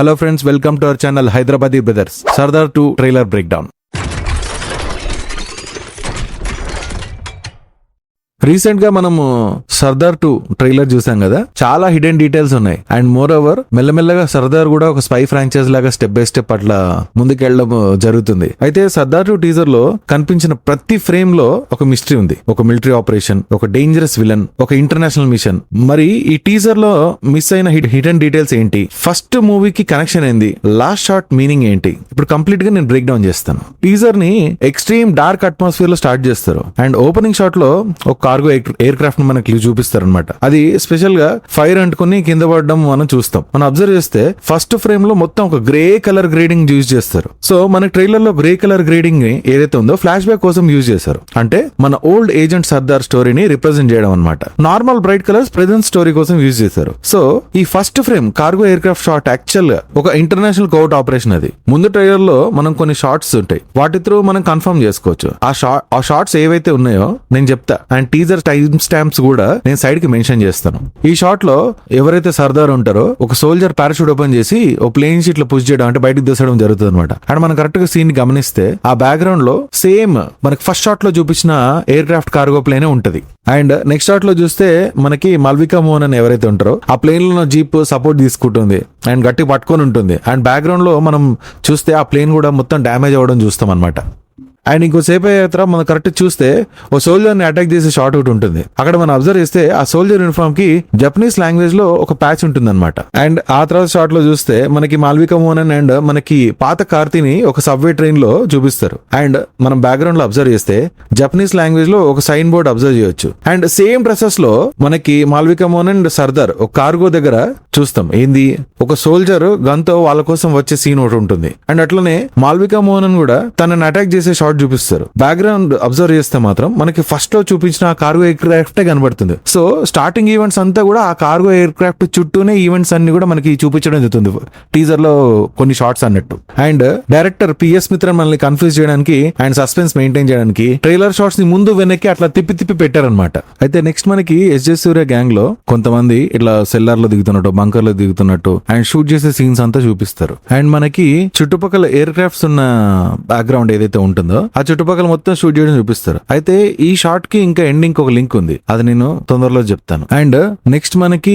Hello friends, welcome to our channel Hyderabadi Brothers. Sardar 2 trailer breakdown. Recent గా మనము Sardar 2 trailer చూసాం కదా, చాలా హిడెన్ డీటెయిల్స్ ఉన్నాయి. అండ్ మోర్ ఓవర్ మెల్లమెల్లగా సర్దార్ కూడా ఒక స్పై ఫ్రాంచైజ్ లాగా స్టెప్ బై స్టెప్ అట్లా ముందుకెళ్ళడం జరుగుతుంది. అయితే సర్దార్ 2 టీజర్ లో కనిపించిన ప్రతి ఫ్రేమ్ లో ఒక మిస్టరీ ఉంది. ఒక మిలిటరీ ఆపరేషన్, ఒక డేంజరస్ విలన్, ఒక ఇంటర్నేషనల్ మిషన్. మరి ఈ టీజర్ లో మిస్ అయిన హిడెన్ డీటెయిల్స్ ఏంటి, ఫస్ట్ మూవీకి కనెక్షన్ ఏంది, లాస్ట్ షాట్ మీనింగ్ ఏంటి, ఇప్పుడు కంప్లీట్ గా నేను బ్రేక్ డౌన్ చేస్తాను. టీజర్ ని ఎక్స్ట్రీమ్ డార్క్ అట్మాస్ఫియర్ లో స్టార్ట్ చేస్తారు. అండ్ ఓపెనింగ్ షాట్ లో ఒక కార్గో ఎయిర్ క్రాఫ్ట్ మనకి చూపిస్తారు అనమాట. అది స్పెషల్ గా ఫైర్ అంటుకుని కింద పడడం మనం చూస్తాం. మనం అబ్జర్వ్ చేస్తే ఫస్ట్ ఫ్రేమ్ లో మొత్తం ఒక గ్రే కలర్ గ్రేడింగ్ యూజ్ చేస్తారు. సో మన ట్రైలర్ లో గ్రే కలర్ గ్రేడింగ్ ఏదైతే ఉందో ఫ్లాష్ బ్యాక్ కోసం యూజ్ చేశారు. అంటే మన ఓల్డ్ ఏజెంట్ సర్దార్ స్టోరీని రిప్రజెంట్ చేయడం అనమాట. Normal bright colours present story కోసం యూజ్ చేశారు. సో ఈ first frame cargo air craft shot actual గా ఒక ఇంటర్నేషనల్ కోవర్ట్ ఆపరేషన్. అది ముందు ట్రైలర్ లో మనం కొన్ని షార్ట్స్ ఉంటాయి, వాటి త్రూ మనం కన్ఫర్మ్ చేసుకోవచ్చు. ఆ షార్ట్స్ ఏవైతే ఉన్నాయో నేను చెప్తా. అండ్ టీజర్ టైమ్ స్టాంప్స్ కూడా నేను సైడ్ కి మెన్షన్ చేస్తాను. ఈ షాట్ లో ఎవరైతే సర్దార్ ఉంటారో ఒక సోల్జర్ పారాషూట్ ఓపెన్ చేసి ఓ ప్లేన్ షీట్ లో పుష్ చేయడం అంటే బయటకు దూసడం జరుగుతుంది అనమాట. అండ్ మనం కరెక్ట్ గా సీన్ గమనిస్తే ఆ బ్యాక్గ్రౌండ్ లో సేమ్ మనకి ఫస్ట్ షాట్ లో చూపించిన ఎయిర్ క్రాఫ్ట్ కార్గో ప్లేనే ఉంటది. అండ్ నెక్స్ట్ షాట్ లో చూస్తే మనకి మాల్వికా మోహన్ అని ఎవరైతే ఉంటారో ఆ ప్లేన్ లో జీప్ సపోర్ట్ తీసుకుంటుంది అండ్ గట్టి పట్టుకొని ఉంటుంది. అండ్ బ్యాక్గ్రౌండ్ లో మనం చూస్తే ఆ ప్లేన్ కూడా మొత్తం డ్యామేజ్ అవ్వడం చూస్తాం అనమాట. అండ్ ఇంకోసేపు అయ్యేత మనం కరెక్ట్ చూస్తే ఓ సోల్జర్ ని అటాక్ చేసే షాట్ ఒకటి ఉంటుంది. అక్కడ మనం అబ్జర్వ్ చేస్తే ఆ సోల్జర్ యూనిఫామ్ కి జపనీస్ లాంగ్వేజ్ లో ఒక ప్యాచ్ ఉంటుంది అనమాట. అండ్ ఆ తర్వాత షాట్ లో చూస్తే మనకి మాల్వికా మోహన్ అండ్ మనకి పాత కార్తీని ఒక సబ్వే ట్రైన్ లో చూపిస్తారు. అండ్ మనం బ్యాక్గ్రౌండ్ లో అబ్జర్వ్ చేస్తే జపనీస్ లాంగ్వేజ్ లో ఒక సైన్ బోర్డ్ అబ్జర్వ్ చేయొచ్చు. అండ్ సేమ్ డ్రెస్సెస్ లో మనకి మాల్వికా మోహన్ అండ్ సర్దార్ ఒక కార్గో దగ్గర చూస్తాం. ఏంది, ఒక సోల్జర్ గన్ తో వాళ్ళ కోసం వచ్చే సీన్ ఒకటి ఉంటుంది. అండ్ అట్లనే మాల్వికా మోహన్ కూడా తనని అటాక్ చేసే షాట్ చూపిస్తారు. బ్యాక్గ్రౌండ్ అబ్జర్వ్ చేస్తే మాత్రం మనకి ఫస్ట్ లో చూపించిన ఆ కార్గో ఎయిర్ క్రాఫ్ట్ కనబడుతుంది. సో స్టార్టింగ్ ఈవెంట్స్ అంతా కూడా ఆ కార్గో ఎయిర్ క్రాఫ్ట్ చుట్టూనే ఈవెంట్స్ అన్ని కూడా మనకి చూపించడం జరుగుతుంది టీజర్ లో కొన్ని షార్ట్స్ అన్నట్టు. అండ్ డైరెక్టర్ పిఎస్ మిత్రన్ మనల్ని కన్ఫ్యూజ్ చేయడానికి అండ్ సస్పెన్స్ మెయింటైన్ చేయడానికి ట్రైలర్ షార్ట్స్ ని ముందు వెనక్కి అట్లా తిప్పి పెట్టారనమాట. అయితే నెక్స్ట్ మనకి ఎస్జే సూర్య గ్యాంగ్ లో కొంతమంది ఇట్లా సెల్లార్ లో దిగుతున్నట్టు, బంకర్ లో దిగుతున్నట్టు అండ్ షూట్ చేసే సీన్స్ అంతా చూపిస్తారు. అండ్ మనకి చుట్టుపక్కల ఎయిర్ క్రాఫ్ట్స్ ఉన్న బ్యాక్గ్రౌండ్ ఏదైతే ఉంటుందో ఆ చుట్టుపక్కల మొత్తం షూట్ చేయడం చూపిస్తారు. అయితే ఈ షార్ట్ కి ఇంకా ఎండింగ్ ఒక లింక్ ఉంది, అది నేను తొందరలో చెప్తాను. అండ్ నెక్స్ట్ మనకి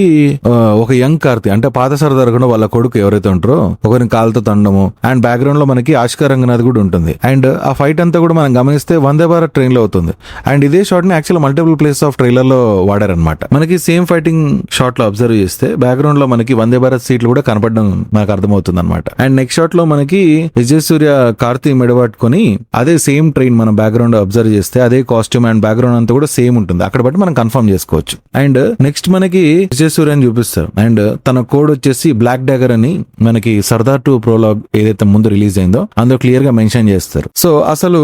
ఒక యంగ్ కార్తీ అంటే పాత సర్దార్ కూడా వాళ్ళ కొడుకు ఎవరైతే ఉంటారో ఒకరిని కాలుతో తండము. అండ్ బ్యాక్గ్రౌండ్ లో మనకి ఆష్కా రంగనాథ్ కూడా ఉంటుంది. అండ్ ఆ ఫైట్ అంతా కూడా మనం గమనిస్తే వందే భారత్ ట్రైన్ లో అవుతుంది. అండ్ ఇదే షాట్ ని actual multiple place of trailer లో వాడారనమాట. మనకి సేమ్ ఫైటింగ్ షాట్ లో అబ్జర్వ్ చేస్తే బ్యాక్గ్రౌండ్ లో మనకి వందే భారత్ సీట్లు కూడా కనపడడం మనకు అర్థమవుతుంది అనమాట. అండ్ నెక్స్ట్ షాట్ లో మనకి విజయ్ సూర్య కార్తీ మెడబట్టుకొని అదే సేమ్ ట్రైన్ మనం బ్యాక్గ్రౌండ్ అబ్జర్వ్ చేస్తే అదే కాస్ట్యూమ్ అండ్ బ్యాక్గ్రౌండ్ అంతా కూడా సేమ్ ఉంటుంది. అక్కడ బట్టి మనం కన్ఫర్మ్ చేసుకోవచ్చు. అండ్ నెక్స్ట్ మనకి విజయ్ సూర్య అని చూపిస్తారు. అండ్ తన కోడ్ వచ్చేసి బ్లాక్ డాగర్ అని మనకి సర్దార్ 2 ప్రోలాగ్ ఏదైతే ముందు రిలీజ్ అయిందో అందులో క్లియర్ గా మెన్షన్ చేస్తారు. సో అసలు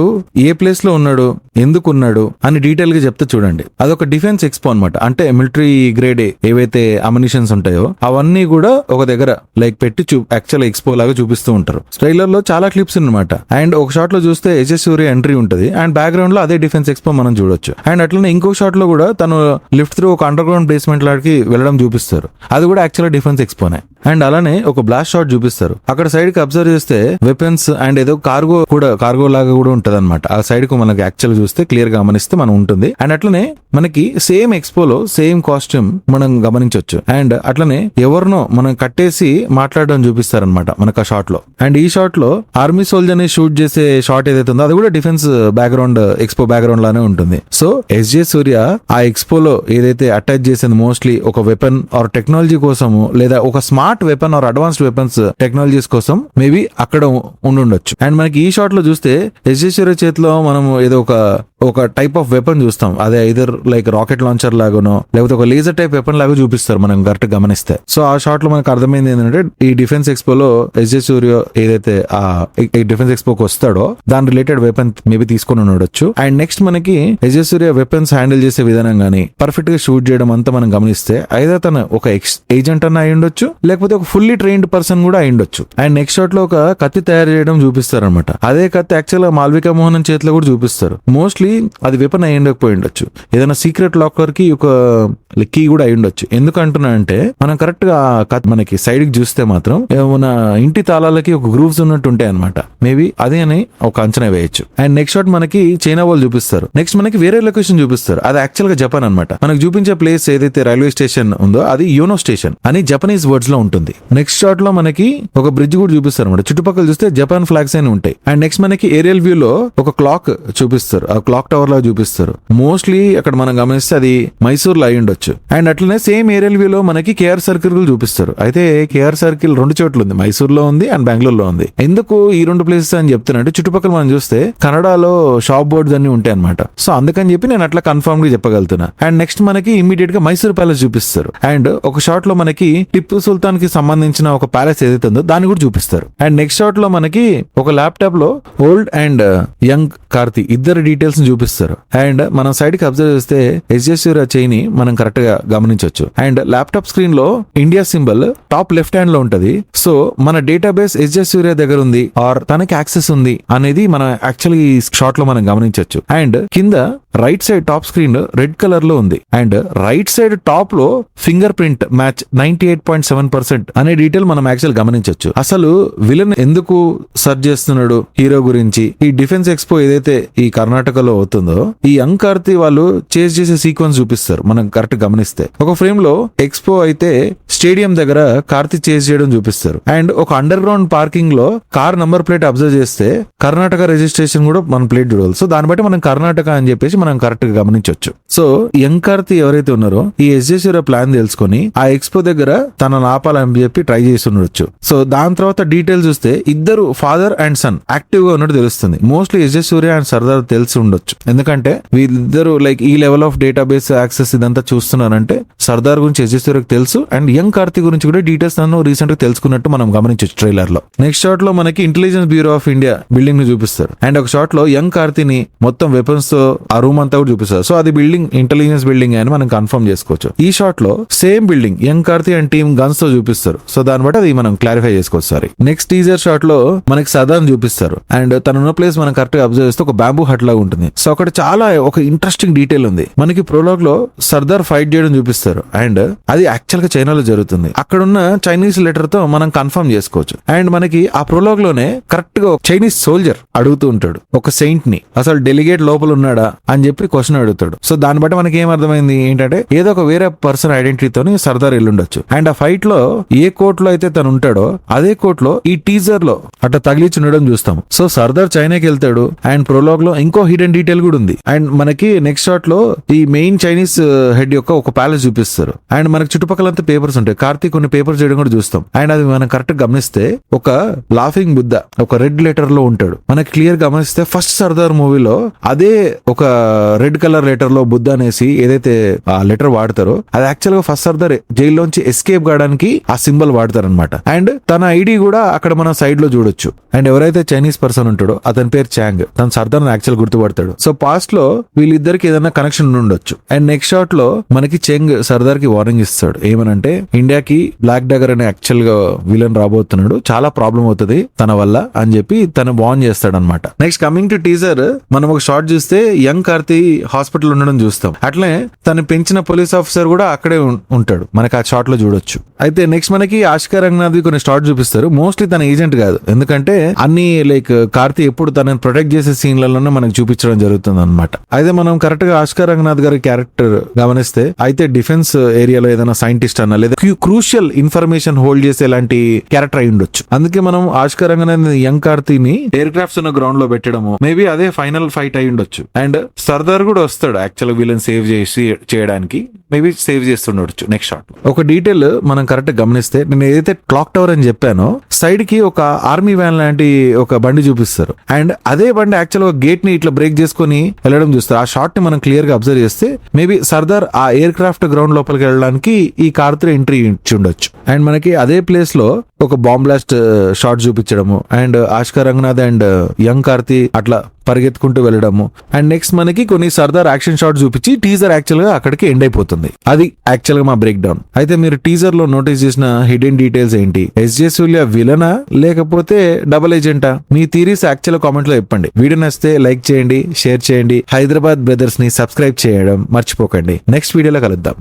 ఏ ప్లేస్ లో ఉన్నాడు, ఎందుకు ఉన్నాడు అని డీటెయిల్ గా చెప్తే చూడండి. అదొక డిఫెన్స్ ఎక్స్పో అనమాట. అంటే మిలిటరీ గ్రేడ్ ఏవైతే అమ్యునిషన్స్ ఉంటాయో అవన్నీ కూడా ఒక దగ్గర లైక్ పెట్టి యాక్చువల్ ఎక్స్పో లాగా చూపిస్తూ ఉంటారు. ట్రైలర్ లో చాలా క్లిప్స్ అనమాట. అండ్ ఒక షాట్ లో చూస్తే ఎస్జే సూర్య ఎంట్రీ ఉంటది అండ్ బ్యాక్గ్రౌండ్ లో అదే డిఫెన్స్ ఎక్స్పో మనం చూడొచ్చు. అండ్ అట్లనే ఇంకో షాట్ లో కూడా తను లిఫ్ట్ త్రూ ఒక అండర్ గ్రౌండ్ బేస్మెంట్ లాడికి వెళ్ళడం చూపిస్తారు. అది కూడా యాక్చువల్ డిఫెన్స్ ఎక్స్పోనే. అండ్ అలానే ఒక బ్లాస్ట్ షాట్ చూపిస్తారు. అక్కడ సైడ్ కి అబ్జర్వ్ చేస్తే వెపన్స్ అండ్ ఏదో కార్గో లాగా కూడా ఉంటది అనమాట. ఆ సైడ్ కు మనకి యాక్చువల్ చూస్తే క్లియర్ గా గమనిస్తే మనం ఉంటుంది. అండ్ అట్లనే మనకి సేమ్ ఎక్స్పోలో సేమ్ కాస్ట్యూమ్ మనం గమనించవచ్చు. అండ్ అట్లనే ఎవరినో మనం కట్టేసి మాట్లాడడం చూపిస్తారనమాట మనకు ఆ షాట్ లో. అండ్ ఈ షాట్ లో ఆర్మీ సోల్జర్ ని షూట్ చేసే షాట్ ఏదైతే ఉందో అది కూడా డిఫెన్స్ బ్యాక్గ్రౌండ్ ఎక్స్పో బ్యాక్గ్రౌండ్ లానే ఉంటుంది. సో ఎస్జే సూర్య ఆ ఎక్స్పోలో ఏదైతే అటాచ్ చేసింది మోస్ట్లీ ఒక వెపన్ ఆర్ టెక్నాలజీ కోసము లేదా ఒక smart weapon or advanced weapons technologies కోసం మేబీ అక్కడ ఉండుండొచ్చు. అండ్ మనకి ఈ షాట్ లో చూస్తే ఎస్జే సూర్య చేతిలో మనం ఏదో ఒక టైప్ ఆఫ్ వెపన్ చూస్తాం. అదే ఐదర్ లైక్ రాకెట్ లాంచర్ లాగానో లేకపోతే ఒక లేజర్ టైప్ వెపన్ లాగా చూపిస్తారు మనం కరెక్ట్ గమనిస్తే. సో ఆ షాట్ లో మనకు అర్థమైంది ఏంటంటే ఈ డిఫెన్స్ ఎక్స్పోలో ఎస్జే సూర్య ఏదైతే ఆ డిఫెన్స్ ఎక్స్పోకి వస్తాడో దాని రిలేటెడ్ వెపన్ మేబీ తీసుకొని ఉండొచ్చు. అండ్ నెక్స్ట్ మనకి ఎస్జే సూర్య వెపన్స్ హ్యాండిల్ చేసే విధానం గానీ పర్ఫెక్ట్ గా షూట్ చేయడం అంతా మనం గమనిస్తే ఐదర్ తన ఒక ఏజెంట్ అన్న అయి ఉండొచ్చు, లేకపోతే లేకపోతే ఒక ఫుల్లీ ట్రైన్డ్ పర్సన్ కూడా అయ్యుండొచ్చు. అండ్ నెక్స్ట్ షాట్ లో ఒక కత్తి తయారు చేయడం చూపిస్తారు అనమాట. అదే కత్తి యాక్చువల్ గా మాల్వికా మోహన్ చేతిలో కూడా చూపిస్తారు. మోస్ట్లీ అది వెపన్ అయి ఉండకపోయి ఉండొచ్చు, ఏదైనా సీక్రెట్ లాకర్ కి ఒక కీ కూడా అయి ఉండొచ్చు. ఎందుకు అంటున్నా అంటే మనం కరెక్ట్ గా మనకి సైడ్ కి చూస్తే మాత్రం మన ఇంటి తాళాలకి ఒక గ్రూవ్స్ ఉన్నట్టు ఉంటాయి అనమాట. మేబీ అదే అని ఒక అంచనా వేయొచ్చు. అండ్ నెక్స్ట్ షాట్ మనకి చైనా వాళ్ళు చూపిస్తారు. నెక్స్ట్ మనకి వేరే లొకేషన్ చూపిస్తారు. అది యాక్చువల్ గా జపాన్ అనమాట. మనకు చూపించే ప్లేస్ ఏదైతే రైల్వే స్టేషన్ ఉందో అది యోనో స్టేషన్ అని జపనీస్ వర్డ్స్ లో ఉంటుంది. నెక్స్ట్ షాట్ లో మనకి ఒక బ్రిడ్జ్ కూడా చూపిస్తారు అనమాట. చుట్టుపక్కల చూస్తే జపాన్ ఫ్లాగ్స్ అని ఉంటాయి. అండ్ నెక్స్ట్ మనకి ఏరియల్ వ్యూ లో ఒక క్లాక్ చూపిస్తారు. ఆ క్లాక్ టవర్ లాగా చూపిస్తారు. మోస్ట్లీ అక్కడ మనం గమనిస్తే అది మైసూర్ లో అయి ఉండొచ్చు. అండ్ అట్లనే సేమ్ ఏరియల్ వ్యూ లో మనకి కేఆర్ సర్కిల్ చూపిస్తారు. అయితే కేఆర్ సర్కిల్ 2 చోట్ల ఉంది, మైసూర్ లో ఉంది అండ్ బెంగళూరు లో ఉంది. ఎందుకు ఈ 2 ప్లేసెస్ అని చెప్తున్నట్టు చుట్టుపక్కల మనం చూస్తే కన్నడలో షాప్ బోర్డ్స్ అన్ని ఉంటాయి అనమాట. సో అందుకని చెప్పి నేను అట్లా కన్ఫర్మ్ గా చెప్పగలుగుతున్నా. అండ్ నెక్స్ట్ మనకి ఇమీడియట్ గా మైసూర్ ప్యాలెస్ చూపిస్తారు. అండ్ ఒక షాట్ లో మనకి టిప్పు సుల్తాన్ కి సంబంధించిన ఒక ప్యాలెస్ ఏదైతే ఉందో దాన్ని కూడా చూపిస్తారు. అండ్ నెక్స్ట్ షాట్ లో మనకి ఒక ల్యాప్టాప్ లో ఓల్డ్ అండ్ యంగ్ కార్తీ ఇద్దరు డీటెయిల్స్ చూపిస్తారు. అండ్ మనం సైడ్ కి అబ్జర్వ్ చేస్తే ఎస్జే సూర్య చైని మనం కరెక్ట్ గా గమనించవచ్చు. అండ్ ల్యాప్టాప్ స్క్రీన్ లో India symbol top left hand లో ఉంటది. సో మన డేటాబేస్ ఎస్జే సూర్య దగ్గర ఉంది ఆర్ తనకి యాక్సెస్ ఉంది అనేది మనం యాక్చువల్లీ షాట్ లో మనం గమనించవచ్చు. అండ్ కింద right side top screen red colour లో ఉంది. అండ్ రైట్ సైడ్ టాప్ లో ఫింగర్ ప్రింట్ మ్యాచ్ 98.7% అనే డీటెయిల్ మనం యాక్చువల్ గమనించవచ్చు. అసలు విలన్ ఎందుకు సర్చ్ చేస్తున్నాడు హీరో గురించి, ఈ డిఫెన్స్ ఎక్స్పో ఏదైతే ఈ కర్ణాటకలో అవుతుందో ఈ యంగ్ కార్తీ వాళ్ళు చేజ్ చేసే సీక్వెన్స్ చూపిస్తారు మనం కరెక్ట్ గమనిస్తే. ఒక ఫ్రేమ్ లో ఎక్స్పో అయితే స్టేడియం దగ్గర కార్తీ చేజ్ చేయడం చూపిస్తారు. అండ్ ఒక అండర్ గ్రౌండ్ పార్కింగ్ లో కార్ నంబర్ ప్లేట్ అబ్జర్వ్ చేస్తే కర్ణాటక రిజిస్ట్రేషన్ కూడా మనం ప్లేట్ చూడాలి. సో దాన్ని బట్టి మనం కర్ణాటక అని చెప్పేసి మనం కరెక్ట్ గా గమనించవచ్చు. సో యంగ్ కార్తీ ఎవరైతే ఉన్నారో ఈ ఎస్జే సూర్య ప్లాన్ తెలుసుకొని ఆ ఎక్స్పో దగ్గర తనను ఆపాలని చెప్పి ట్రై చేసి ఉండొచ్చు. సో దాని తర్వాత డీటెయిల్స్ చూస్తే ఇద్దరు ఫాదర్ అండ్ సన్ యాక్టివ్ గా ఉన్నట్టు తెలుస్తుంది. Mostly SJ Surya and Sardar తెలిసి ఉండొచ్చు. ఎందుకంటే వీళ్ళిద్దరు లైక్ ఈ లెవెల్ ఆఫ్ డేటాబేస్ యాక్సెస్ ఇదంతా చూస్తున్నారంటే సర్దార్ గురించి ఎస్జే సూర్యకి తెలుసు. అండ్ యంగ్ కార్తీ గురించి కూడా డీటెయిల్స్ నన్ను రీసెంట్ గా తెలుసుకున్నట్టు మనం గమనించవచ్చు ట్రైలర్ లో. నెక్స్ట్ షాట్ లో మనకి intelligence bureau of India building ని చూపిస్తారు. అండ్ ఒక షాట్ లో యంగ్ కార్తీని మొత్తం వెపన్స్ తో ఆ రూమ్ అంతా కూడా చూపిస్తారు. సో అది బిల్డింగ్ ఇంటెలిజెన్స్ బిల్డింగ్ అని మనం కన్ఫర్మ్ చేసుకోవచ్చు. ఈ షాట్ లో same building young Karthi and team guns తో చూపిస్తారు. సో దాన్ని బట్టి అది మనం క్లారిఫై చేసుకోవచ్చు. సారీ నెక్స్ట్ టీజర్ షాట్ లో మనకి సదాన్ చూపిస్తారు. అండ్ తనున్న ప్లేస్ మనం కరెక్ట్ గా అబ్జర్వ్ చేస్తే ఒక బ్యాంబూ హట్ లాగా ఉంటుంది. సో అక్కడ చాలా ఒక ఇంట్రెస్టింగ్ డీటెయిల్ ఉంది. మనకి ప్రోలాగ్ లో సర్దార్ ఫైట్ చేయడం చూపిస్తారు. అండ్ అది యాక్చువల్ గా చైనాలో జరుగుతుంది. అక్కడున్న చైనీస్ లెటర్ తో మనం కన్ఫర్మ్ చేసుకోవచ్చు. అండ్ మనకి ఆ ప్రోలాగ్ లోనే కరెక్ట్ గా చైనీస్ సోల్జర్ అడుగుతూ ఉంటాడు ఒక సెయింట్ ని, అసలు డెలిగేట్ లోపల ఉన్నాడా అని చెప్పి క్వశ్చన్ అడుగుతాడు. సో దాన్ని బట్టి మనకి ఏం అర్థమైంది ఏంటంటే ఏదో ఒక వేరే పర్సన్ ఐడెంటిటీతోని సర్దార్ ఎల్లుండొచ్చు. అండ్ ఆ ఫైట్ లో ఏ కోర్ట్ లో అయితే తను ఉంటాడో అదే కోర్ట్ లో ఈ టీజర్ లో అట్లా తగిలిచి ఉండడం చూస్తాం. సో సర్దార్ చైనాకి వెళ్తాడు. అండ్ ప్రోలాగ్ లో ఇంకో హిడెన్ డీటెయిల్ కూడా ఉంది. అండ్ మనకి నెక్స్ట్ షాట్ లో ఈ మెయిన్ చైనీస్ హెడ్ యొక్క ఒక ప్యాలెస్ చూపిస్తారు. అండ్ మనకి చుట్టుపక్కలంతా పేపర్స్ ఉంటాయి. కార్తీక్ కొన్ని పేపర్స్ చేయడం కూడా చూస్తాం. అండ్ అది మనం కరెక్ట్ గమనిస్తే ఒక లాఫింగ్ బుద్ధ ఒక రెడ్ లెటర్ లో ఉంటాడు. మనకి క్లియర్ గమనిస్తే ఫస్ట్ సర్దార్ మూవీలో అదే ఒక రెడ్ కలర్ లెటర్ లో బుద్ధ అనేసి ఏదైతే ఆ లెటర్ వాడతారో అది యాక్చువల్ గా ఫస్ట్ సర్దార్ జైల్లోంచి ఎస్కేప్ కావడానికి ఆ సింబల్ వాడతారనమాట. అండ్ తన ఐడి కూడా అక్కడ మనం సైడ్ లో చూడొచ్చు. అండ్ ఎవరైతే చైనీస్ పర్సన్ ఉంటాడో అతని పేరు చాంగ్, తన సర్దార్ యాక్చువల్ గుర్తుపడతాడు. సో పాస్ట్ లో వీళ్ళిద్దరికి ఏదైనా కనెక్షన్ ఉండొచ్చు. అండ్ నెక్స్ట్ షాట్ లో మనకి చెంగ్ సర్దార్ కి వార్నింగ్ ఇస్తాడు. ఏమనంటే ఇండియాకి బ్లాక్ డగర్ అనే యాక్చువల్ గా విలన్ రాబోతున్నాడు, చాలా ప్రాబ్లం అవుతుంది తన వల్ల అని చెప్పి తను వార్న్ చేస్తాడు అనమాట. నెక్స్ట్ కమింగ్ టు టీజర్ మనం ఒక షాట్ చూస్తే యంగ్ కార్తీ హాస్పిటల్ ఉండడం చూస్తాం. అట్లే తను పెంచిన పోలీస్ ఆఫీసర్ కూడా అక్కడే ఉంటాడు, మనకి ఆ షాట్ లో చూడొచ్చు. అయితే నెక్స్ట్ మనకి ఆష్కా రంగనాథ్ కొన్ని షాట్ చూపిస్తారు. మోస్ట్లీ తన ఏజెంట్ కాదు, ఎందుకంటే అన్ని లైక్ కార్తీ ఎప్పుడు తనని ప్రొటెక్ట్ చేసే సీన్లలోనే మనకు చూపించడం జరుగుతుంది అనమాట. అయితే మనం కరెక్ట్ గా ఆష్కా రంగనాథ్ గారి క్యారెక్టర్ గమనిస్తే అయితే డిఫెన్స్ ఏరియాలో ఏదైనా సైంటిస్ట్ అన్నా లేదా క్రూషియల్ ఇన్ఫర్మేషన్ హోల్డ్ చేసే లాంటి క్యారెక్టర్ అయి ఉండొచ్చు. అందుకే మనం ఆష్కా రంగనాథ్ యంగ్ కార్తీని ఎయిర్ క్రాఫ్ట్స్ ఉన్న గ్రౌండ్ లో పెట్టడము మేబీ అదే ఫైనల్ ఫైట్ అయి ఉండొచ్చు. అండ్ సర్దార్ కూడా వస్తాడు యాక్చువల్ వీళ్ళని సేవ్ చేసి చేయడానికి, మేబీ సేవ్ చేస్తుండొచ్చు. నెక్స్ట్ షాట్ ఒక డీటెయిల్ మనం కరెక్ట్ గమనిస్తే నేను ఏదైతే క్లాక్ టవర్ అని చెప్పానో సైడ్ కి ఒక ఆర్మీ వ్యాన్ లాంటి ఒక బండి చూపిస్తారు. అండ్ అదే బండి యాక్చువల్ గా గేట్ ని ఇట్లా బ్రేక్ చేసుకుని వెళ్ళడం చూస్తారు. ఆ షాట్ ని మనం క్లియర్ గా అబ్జర్వ్ చేస్తే మేబీ సర్దార్ ఆ ఎయిర్ క్రాఫ్ట్ గ్రౌండ్ లోపలికి వెళ్ళడానికి ఈ కార్ తో ఎంట్రీ ఎంట్రీ ఇచ్చి ఉండొచ్చు. అండ్ మనకి అదే ప్లేస్ లో ఒక బాంబ్ బ్లాస్ట్ షాట్ చూపించడము, and Ashika Ranganath and young Karthi అట్లా పరిగెత్తుకుంటూ వెళ్ళడము, అండ్ నెక్స్ట్ మనకి కొన్ని సర్దార్ యాక్షన్ షాట్ చూపించి టీజర్ యాక్చువల్ గా అక్కడికి ఎండ్ అయిపోతుంది. అది యాక్చువల్ గా మా బ్రేక్ డౌన్. అయితే మీరు టీజర్ లో నోటీస్ చేసిన హిడెన్ డీటెయిల్స్ ఏంటి? ఎస్జే సూర్య విలనా లేకపోతే డబుల్ ఏజెంటా? మీ థీరీస్ యాక్చువల్ కామెంట్ లో చెప్పండి. వీడియో నచ్చితే లైక్ చేయండి, షేర్ చేయండి, హైదరాబాద్ బ్రదర్స్ ని సబ్స్క్రైబ్ చేయడం మర్చిపోకండి. నెక్స్ట్ వీడియోలో కలుద్దాం.